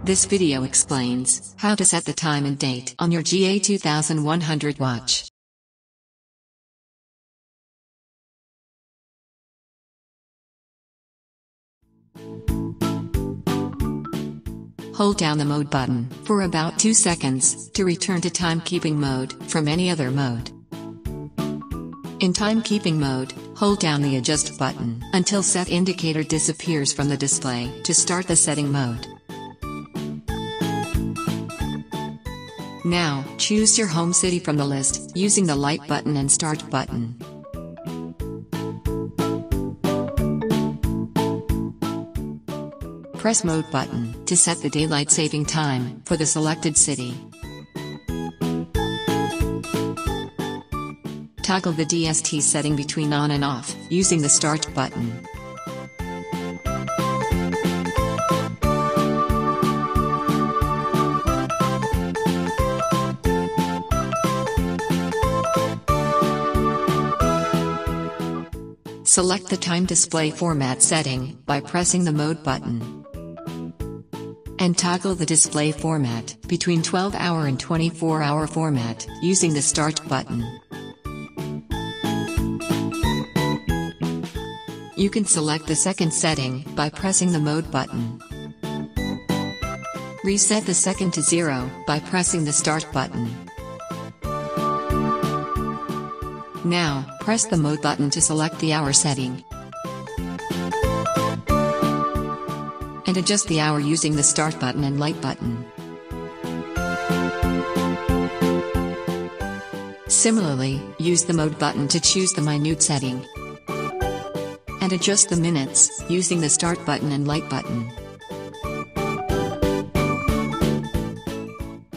This video explains how to set the time and date on your GA-2100 watch. Hold down the mode button for about 2 seconds to return to timekeeping mode from any other mode. In timekeeping mode, hold down the adjust button until set indicator disappears from the display to start the setting mode. Now, choose your home city from the list using the light button and start button. Press mode button to set the daylight saving time for the selected city. Toggle the DTS setting between on and off using the start button. Select the time display format setting by pressing the mode button. And toggle the display format between 12-hour and 24-hour format using the start button. You can select the second setting by pressing the mode button. Reset the second to 0 by pressing the start button. Now, press the mode button to select the hour setting. And adjust the hour using the start button and light button. Similarly, use the mode button to choose the minute setting. And adjust the minutes using the start button and light button.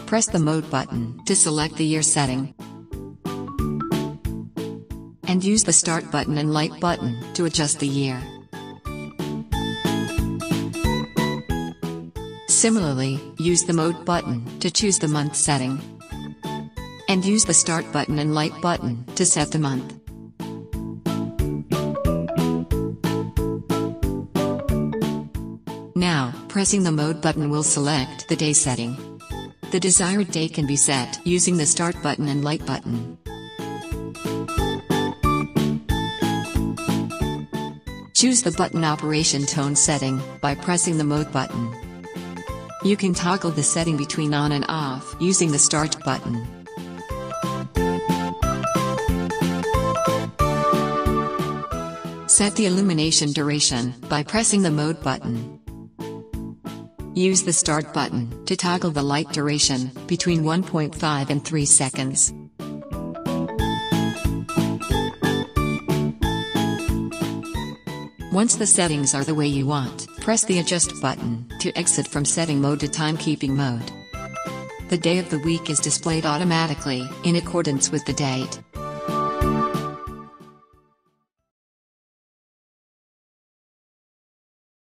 Press the mode button to select the year setting. And use the start button and light button to adjust the year. Similarly, use the mode button to choose the month setting. And use the start button and light button to set the month. Now, pressing the mode button will select the day setting. The desired day can be set using the start button and light button. Choose the button operation tone setting by pressing the mode button. You can toggle the setting between on and off using the start button. Set the illumination duration by pressing the mode button. Use the start button to toggle the light duration between 1.5 and 3 seconds. Once the settings are the way you want, press the adjust button to exit from setting mode to timekeeping mode. The day of the week is displayed automatically in accordance with the date.